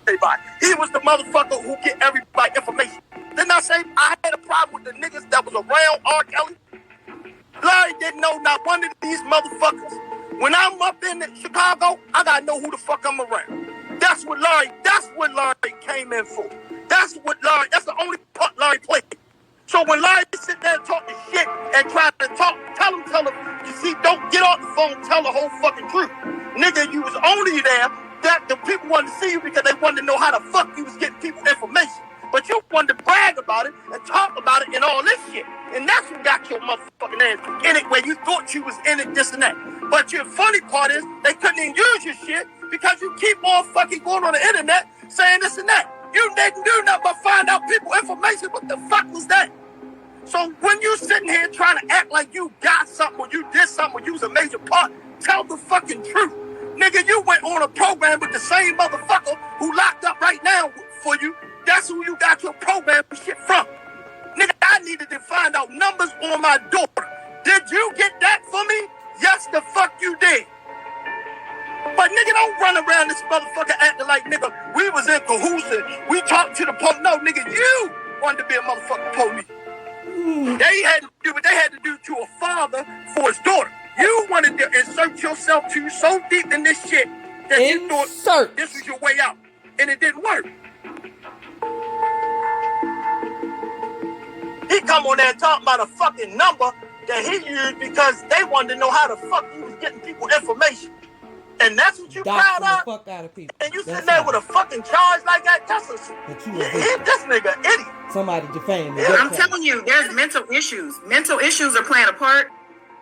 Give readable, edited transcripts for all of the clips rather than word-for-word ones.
everybody. He was the motherfucker who get everybody information. Didn't I say I had a problem with the niggas that was around R. Kelly? Larry didn't know not one of these motherfuckers. When I'm up in Chicago, I gotta know who the fuck I'm around. That's what Larry came in for. That's the only part Larry played. So when Larry sit there and talk the shit and try to talk, tell him, you see, don't get off the phone, tell the whole fucking truth. Nigga, you was only there that the people wanted to see you because they wanted to know how the fuck you was getting people information. But you wanted to brag about it and talk about it and all this shit. And that's what got your motherfucking ass in it where you thought you was in it, this and that. But your funny part is they couldn't even use your shit because you keep on fucking going on the internet saying this and that. You didn't do nothing but find out people information. What the fuck was that? So when you sitting here trying to act like you got something or you did something or you was a major part, tell the fucking truth. Nigga, you went on a program with the same motherfucker who locked up right now for you. That's who you got your program shit from. Nigga, I needed to find out numbers on my daughter. Did you get that for me? Yes, the fuck you did. But nigga, don't run around this motherfucker acting like, nigga, we was in cahoots and we talked to the police. No, nigga, you wanted to be a motherfucking police. They had to do what they had to do to a father for his daughter. You wanted to insert yourself to so deep in this shit that you thought this was your way out. And it didn't work. He come on there and talk about a fucking number that he used because they wanted to know how the fuck he was getting people information. And that's what you proud of? The fuck out of people. And you sitting there with a fucking charge like that? That's this nigga idiot. Somebody defamed me. I'm telling you, there's mental issues. Mental issues are playing a part.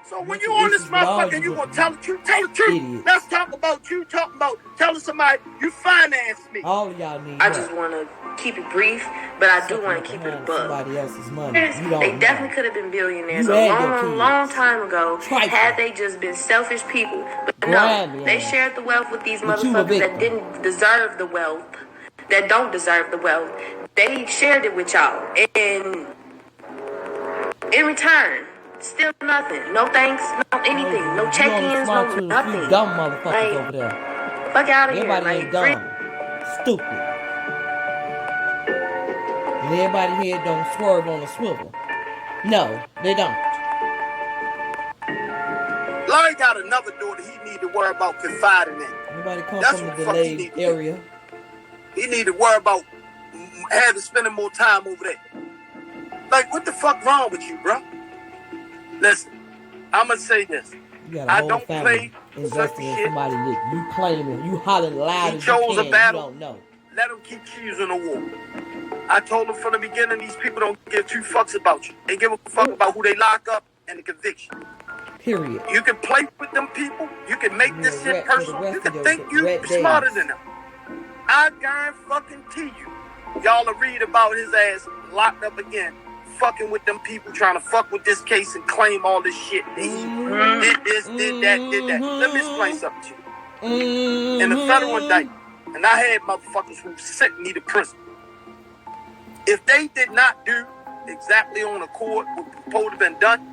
So when you on this motherfucker, you gonna tell the truth. Tell the truth. Idiot. Let's talk about you talking about telling somebody you financed me. All of y'all need. I just want to keep it brief, but I do want to keep it above. Somebody else's money. They definitely could have been billionaires a long time ago had they just been selfish people. But no, they shared the wealth with these motherfuckers that didn't deserve the wealth, that don't deserve the wealth. They shared it with y'all, and in return, still nothing. No thanks, no anything, no check-ins, no nothing. Dumb motherfuckers over there. Fuck out of here. Everybody ain't dumb. Stupid. And everybody here don't swerve on a swivel. No, they don't. Larry got another daughter he need to worry about confiding in. Nobody come from the delayed area. He need to worry about spending more time over there. Like, what the fuck wrong with you, bro? Listen, I'm gonna say this. I don't play investing in somebody that you claiming, you hollering loud as you can. He chose a battle. You don't know. Let them keep choosing a war. I told them from the beginning, these people don't give two fucks about you. They give a fuck about who they lock up and the conviction. Period. You can play with them people. You can make this shit personal. You can think you smarter than them. I guarantee you, y'all will read about his ass locked up again, fucking with them people, trying to fuck with this case and claim all this shit. He did this, did that, did that. Let me explain something to you. In the federal indictment, and I had motherfuckers who sick needed prison. If they did not do exactly on the court what was supposed to have been done,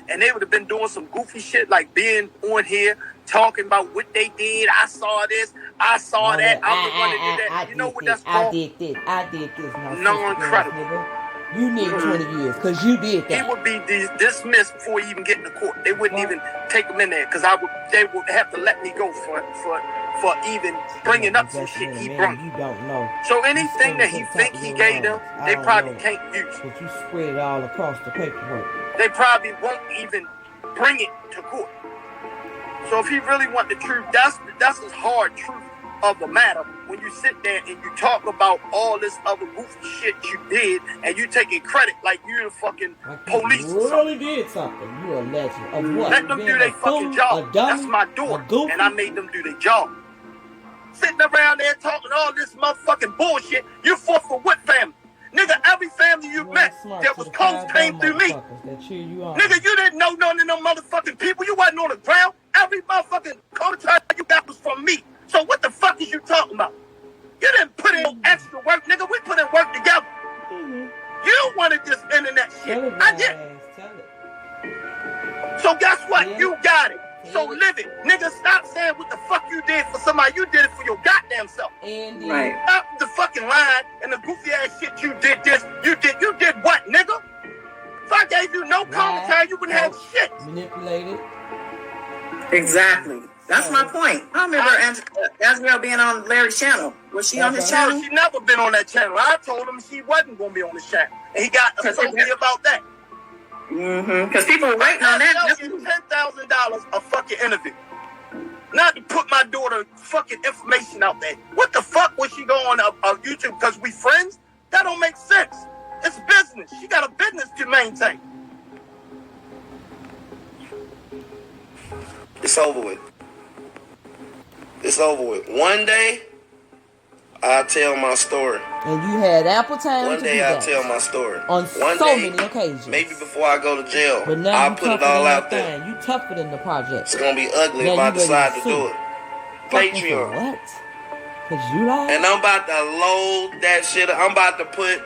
and they would have been doing some goofy shit like being on here, talking about what they did, I saw this, I saw that, I'm the one that did that. You know what that's called? I did this. No, incredible. You need 20 years, because you did that. He would be dismissed before he even get in the court. They wouldn't even take him in there, because they would have to let me go for even bringing up some shit he brought. You don't know. So anything that he think he gave them, they probably can't use. But you spread it all across the paperwork. They probably won't even bring it to court. So if he really want the truth, that's his hard truth of the matter. When you sit there and you talk about all this other goofy shit you did, and you taking credit like you're the fucking police. You really did something. You're a legend. Of what? Let them do their fucking job. That's my daughter, and I made them do their job. Sitting around there talking all this motherfucking bullshit. You fought for what family? Nigga, every family you met that was close came through me. Nigga, you didn't know none of them motherfucking people. You wasn't on the ground. Every motherfucking contract you got was from me. So what the fuck is you talking about? You didn't put in no extra work, nigga. We put in work together. You wanted this internet shit. I did. So guess what? Yeah. You got it. So live it. Nigga, stop saying what the fuck you did for somebody. You did it for your goddamn self. Andy. Right. Stop the fucking line and the goofy ass shit you did this. You did what, nigga? If I gave you no commentary, you wouldn't have shit. Manipulated. Exactly. That's my point. I remember Azriel being on Larry's channel. Was she on his channel? No, she never been on that channel. I told him she wasn't going to be on his channel. And he got upset me about that. Because people were waiting on that. That's $10,000 a fucking interview. Not to put my daughter fucking information out there. What the fuck was she going on YouTube because we friends? That don't make sense. It's business. She got a business to maintain. It's over with. It's over with. One day, I'll tell my story. And you had ample time One to day do I'll that. tell my story. On One so day, many occasions. Maybe before I go to jail, but now I'll put it all out there. You tougher than the project. It's going to be ugly now if I decide to do it. Patreon. What? Cause you lied? And I'm about to load that shit up. I'm about to put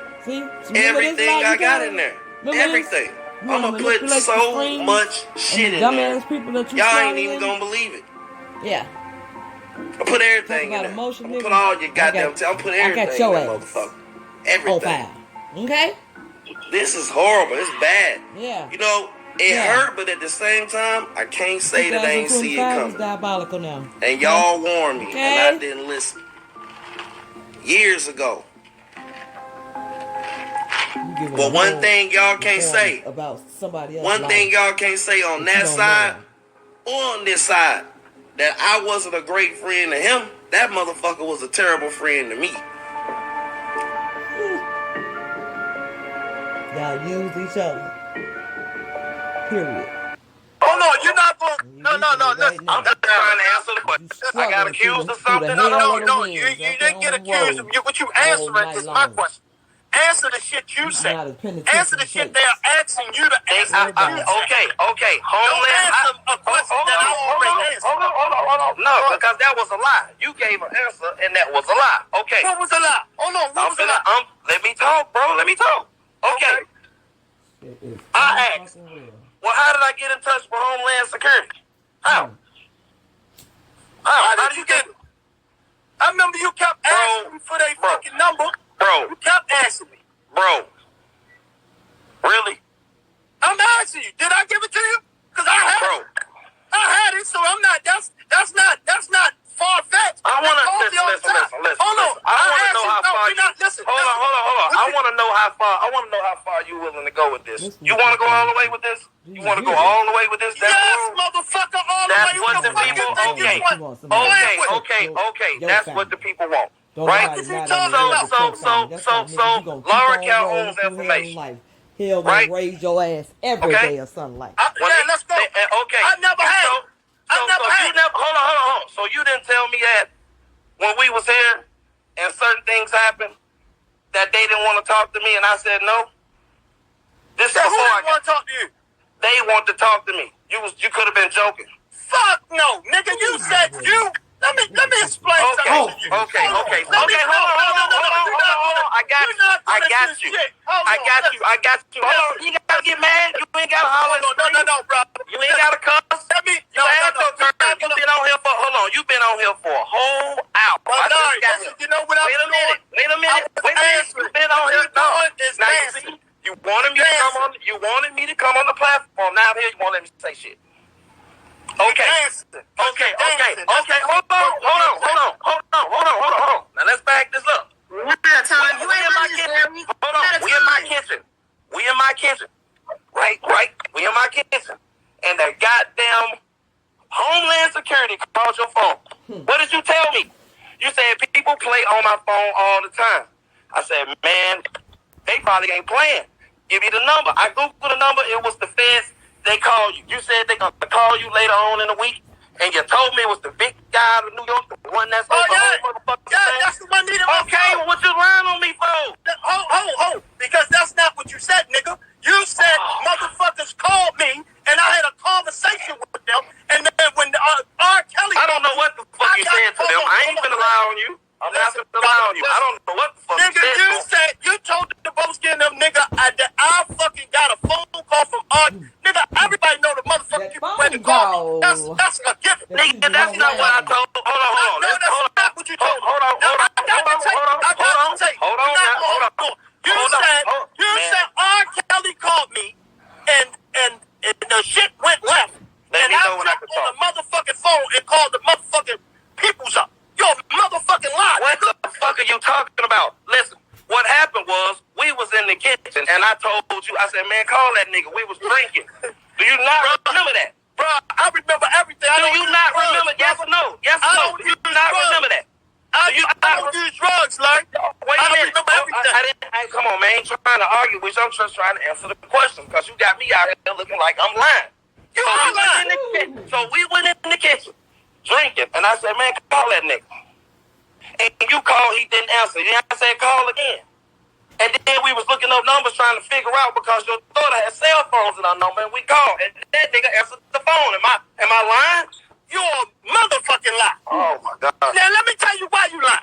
everything I got in there. Everything. I'm going to put so much shit in there. Y'all ain't even going to believe it. Yeah. I put everything in there. I'm going to put all your goddamn... I'm put everything in there, motherfucker. Everything. Okay? This is horrible. It's bad. Yeah. You know, it hurt, but at the same time, I can't say that I ain't see it coming. Diabolical now. And y'all warned me, and I didn't listen. Years ago. But one thing y'all can't say about somebody else. One thing y'all can't say on that side or on this side, that I wasn't a great friend to him. That motherfucker was a terrible friend to me. Y'all use each other. Period. Oh no, you're not going. No. Listen, I'm just trying to answer the question. I got accused of something. No. You didn't get accused of what you answering is my question. Answer the shit you say. Answer the shit they are asking you to answer. Okay. Don't answer a question that I already answered. Hold on. No, because that was a lie. You gave an answer, and that was a lie. Okay. What was a lie? Hold on. What was a lie? Let me talk, bro. Let me talk. Okay. I asked, well, how did I get in touch with Homeland Security? How? How did you get it? I remember you kept asking me for their fucking number. Bro. You kept asking me. Bro. Really? I'm asking you. Did I give it to you? Because I had it, so I'm not, that's not far-fetched. I want to, listen. Hold on. I want to know how far you, hold on. I want to know how far you willing to go with this. You want to go all the way with this? You want to go all the way with this? Yes, motherfucker, all the way. That's what the people, okay. That's what the people want. Right? So, Laura Calhoun's information. Hell gonna raise your ass every day or something like that. Let's go. Okay. I never had it. Hold on. So you didn't tell me that when we was here and certain things happened that they didn't want to talk to me and I said no? This is before I want to talk to you. They want to talk to me. You could have been joking. Fuck no, nigga. You said you. Let me explain something to you. Okay. Hold on. I got you. Hold on. You gotta get mad. You ain't gotta holler. No, bro. You ain't gotta cuss. You had your turn. You've been on here for a whole hour. You know what I'm doing? Wait a minute. You've been on here. Now you see, you wanted me to come on the platform. Now here you won't let me say shit. Okay. Hold on. Now let's back this up. We in my kitchen. Right. We in my kitchen. And the goddamn Homeland Security called your phone. What did you tell me? You said people play on my phone all the time. I said, man, they probably ain't playing. Give me the number. I Googled the number. It was the feds. They call you. You said they gonna call you later on in the week, and you told me it was the big guy out of New York, the one that's on the whole motherfucking thing. That's the one needed. Okay, well, what you lying on me for? Hold, because that's not what you said, nigga. You said motherfuckers called me, and I had a conversation with them, and then when R. Kelly, I don't know what the fuck you said to them. I ain't gonna lie on you. I'm not gonna lie on you. I don't know what the fuck nigga, you said. You told the Bosky and them, nigga, that I fucking got a phone call from R. Nigga, everybody know the motherfucker you went to call me. That's a gift. Nigga, that's not what I told. Hold on. That's not what you told me. Hold on. are you talking about? Listen, what happened was we was in the kitchen and I told you, I said, man, call that nigga. We was drinking. Do you not remember that? Bro, I remember everything. Do you not remember? Yes or no? Yes or no? Do you not remember that? I don't use drugs, like. Wait a minute. Come on, man. I ain't trying to argue with you. I'm just trying to answer the question because you got me out here looking like I'm lying. You are lying. So we went in the kitchen drinking, and I said, man, call that nigga. And you called, he didn't answer. Then I said, call again. And then we was looking up numbers trying to figure out because your daughter had cell phones in her number, and we called, and that nigga answered the phone. Am I lying? You're a motherfucking lie. Oh my God. Now let me tell you why you lying.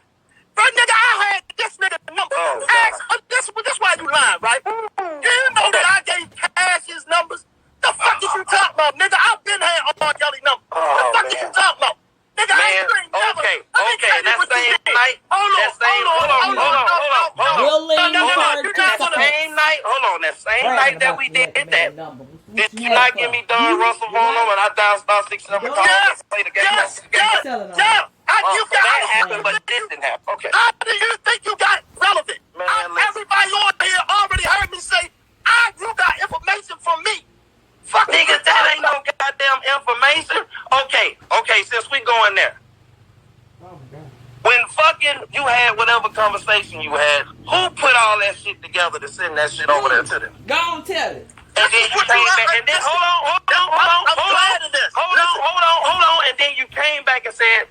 Bro, nigga, I had this nigga number. This why you lying, right? You know that I gave Cash his numbers. The fuck is you talking about, nigga? I've been had R. Kelly number. The fuck is you talking about? Nigga, I ain't never. Okay, that same night. Hold on. That same night that we did that. Did you not give me Don Russell phone number and I dialed star 6 number? Yes. That happened, but this didn't happen. Okay. How do you think you got relevant? Everybody on here already heard me say, you got information from me. Fuck niggas, that ain't no goddamn information. Okay, since we going there. When fucking you had whatever conversation you had, who put all that shit together to send that shit over there to them? Go on, tell it. And then you came back, and then hold on. And then you came back and said,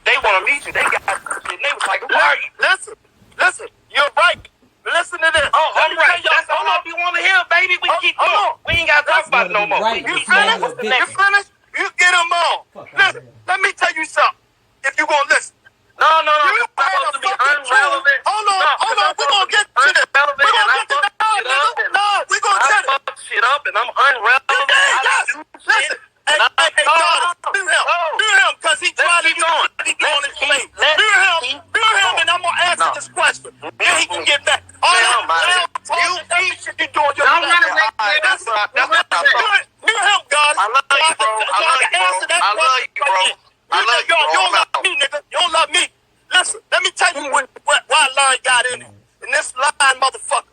they want to meet you. They got shit. And they was like, who are you? Listen, you're right. Listen to this. Oh, I'm right. That's all we want to hear, baby. We keep going. We ain't got to talk about it no more. Right. You finished? You get them all. Listen, let me tell you something. If you gonna listen. No. You're supposed to be unrelevant. Hold on. We're gonna get to this. We're gonna get to that. No, we're gonna get it. I fuck shit up and I'm unrelevant. Listen. Hey, do him, because he tried to be on his plate. Do him, and I'm going to answer this question. Then he can get back. You should be doing your thing. Do him, God. I love you, bro. You don't love me, nigga. You don't love me. Listen, let me tell you why Larry got in it. And this lying motherfucker.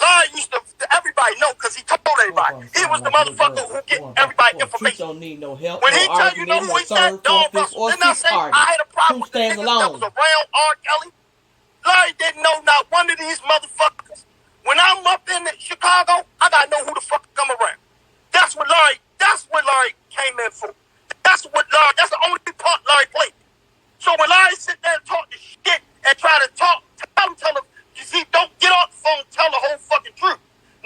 Larry used to, everybody know, because he told everybody. He was the motherfucker who get everybody information. Don't need no help. When he tell you know who he said, Don Russell. Didn't I say I had a problem with the niggas that was around R. Kelly? Larry didn't know not one of these motherfuckers. When I'm up in Chicago, I gotta know who the fuck come around. That's what Larry came in for. That's the only part Larry played. So when Larry sit there and talk this shit and try to tell him, you see, don't get off the phone, tell the whole fucking truth.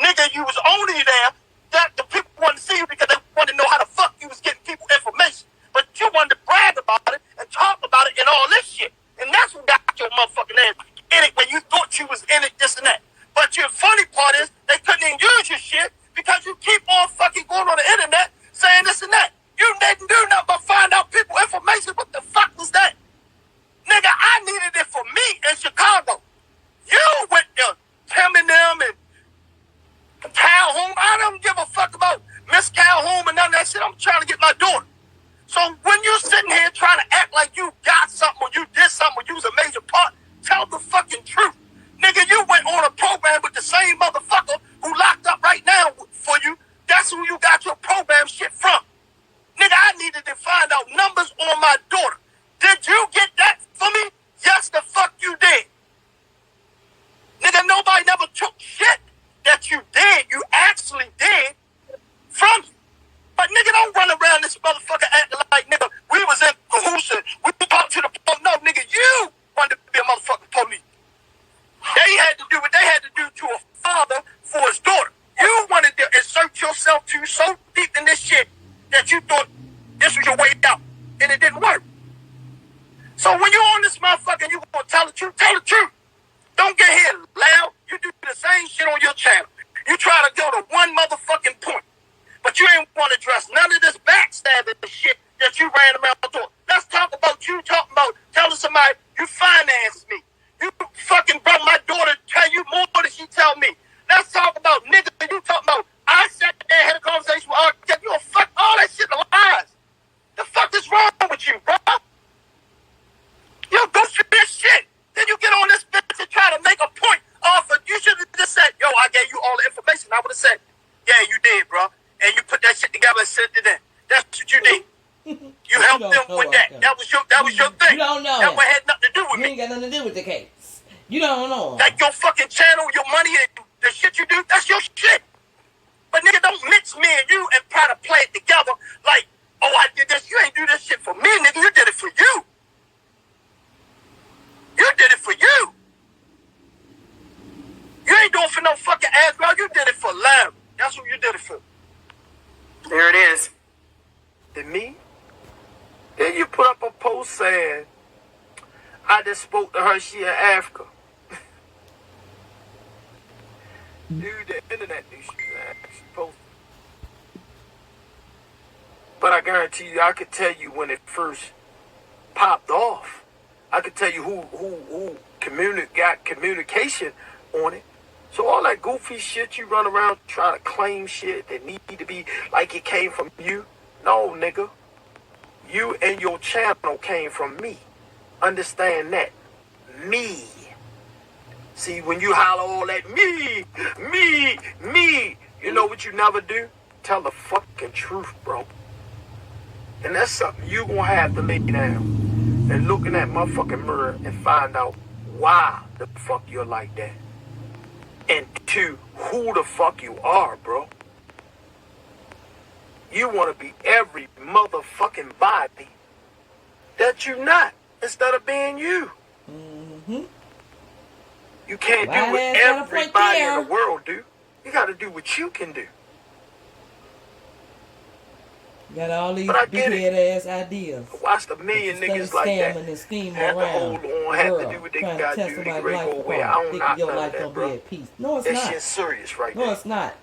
Nigga, you was only there that the people wanted to see you because they wanted to know how the fuck you was getting people information. But you wanted to brag about it and talk about it and all this shit. And that's what got your motherfucking ass in it when you thought you was in it, this and that. But your funny part is they couldn't even use your shit because you keep on fucking going on the internet saying this and that. You didn't do nothing but find out people information. What the fuck was that? Nigga, I needed it for me in Chicago. You went to Tim and them and Calhoun. I don't give a fuck about Miss Calhoun and none of that shit. I'm trying to get my daughter. So when you sitting here trying to act like you got something or you did something or you was a major part, tell the fucking truth. Nigga, you went on a program with the same motherfucker who locked up right now for you. That's who you got your program shit from. Nigga, I needed to find out numbers on my daughter. Did you get that for me? Yes, the fuck you did. Nigga, nobody never took shit that you did. You actually did from you. But nigga, don't run around this motherfucker acting like, nigga, we was in cahoots and we talked to the police. No, nigga, you wanted to be a motherfucking police. They had to do what they had to do to a father for his daughter. You wanted to insert yourself too so deep in this shit that you thought this was your way out. And it didn't work. So when you're on this motherfucker and you gonna tell the truth, tell the truth. Don't get here loud. You do the same shit on your channel. You try to go to one motherfucking point. But you ain't want to address none of this backstabbing shit that you ran around doing. Let's talk about you talking about telling somebody you financed me. You fucking brought my daughter tell you more than she tell me. Let's talk about niggas and you talking about I sat there and had a conversation with R. You a fuck all that shit lies. The fuck is wrong with you, bro? Yo, go through this shit. Then you get on got nothing to do with the case. You don't know. Like your fucking channel, your money, and the shit you do, that's your shit. But nigga, don't mix me and you and try to play it together like, oh, I did this. You ain't do this shit for me, nigga. You did it for you. You did it for you. You ain't doing it for no fucking ass girl. You did it for Larry. That's who you did it for. There it is. And me? Then you put up a post saying, I just spoke to her, she in Africa. Dude, the internet knew she was actually posted. But I guarantee you, I could tell you when it first popped off. I could tell you who got communication on it. So all that goofy shit you run around trying to claim shit that need to be like it came from you. No, nigga. You and your channel came from me. Understand that. Me. See, when you holler all that me, you know what you never do? Tell the fucking truth, bro. And that's something you gonna have to lay down and look in that motherfucking mirror and find out why the fuck you're like that. And two, who the fuck you are, bro. You want to be every motherfucking body that you not, instead of being you. Mm-hmm. You can't do what everybody in the world do. You got to do what you can do. You got all these big-head ass ideas. I watched a million niggas like that. And scheming have around. to hold on, have to do what they got to do to get ready to go away. I don't knock none of that, bro. No, it's not. That shit's serious right now. No, it's not.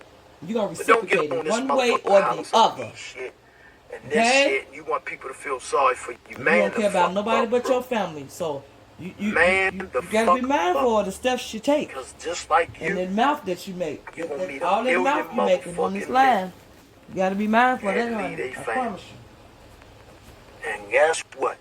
You're going to reciprocate it one way or the other. And this shit, you want people to feel sorry for you. You don't care about nobody but your family. So you gotta be mindful of the steps you take. Because just like you, and the mouth that you make, all that mouth you making on this line, you gotta be mindful of that, honey. I promise you. And guess what?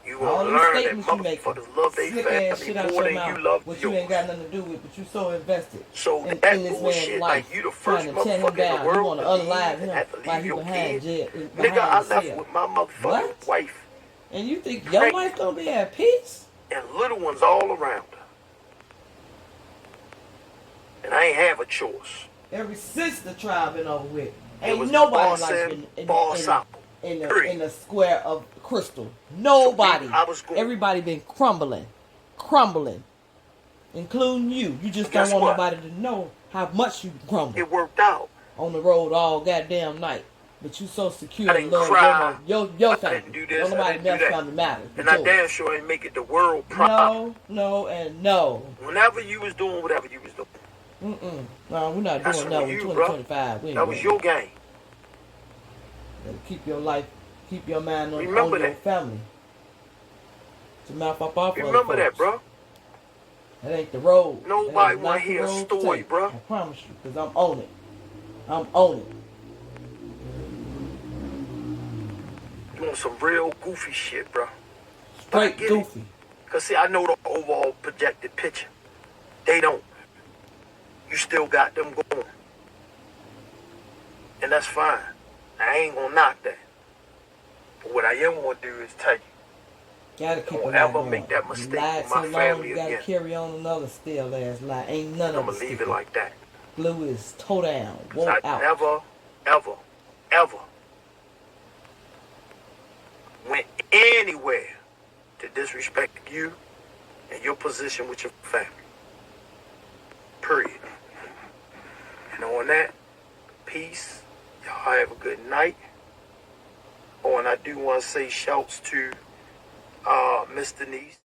You gonna learn that motherfuckers love their family more than you love yours. You ain't got nothing to do with, but you so invested. So in that this bullshit, man's life, like you the first trying to tear him motherfucker down. in the world You want to unalive him have to leave while he your behind kid. jail. Nigga, I left with my motherfucking wife. And you think your wife gonna be at peace? And little ones all around her. And I ain't have a choice. Ever since the trial been over with, ain't nobody like in the square of crystal. Nobody. So everybody been crumbling, including you. You just don't want nobody to know how much you crumbled. It worked out. On the road all goddamn night. But you so secure and love your family. Don't nobody else family matters. And I damn sure ain't make it the world problem. No, and no. Whenever you was doing whatever you was doing. No, we're not doing that in 2025. That was your game. Keep your life, keep your mind on your family. To mouth up off Remember that, bro. That ain't the road. Nobody want to hear a story, bro. I promise you, because I'm on it. I'm on it. Doing some real goofy shit, bro. Straight goofy. Because, see, I know the overall projected picture. They don't. You still got them going. And that's fine. I ain't going to knock that. But what I am going to do is tell you. Gotta keep don't ever make that mistake with my family again. You gotta carry on another still ass lie. Ain't none of it. I'm going to leave it like that. Glue is toe down. Won't out. Never, ever went anywhere to disrespect you and your position with your family. Period. And on that, peace. Y'all have a good night. Oh, and I do want to say shouts to Miss Denise.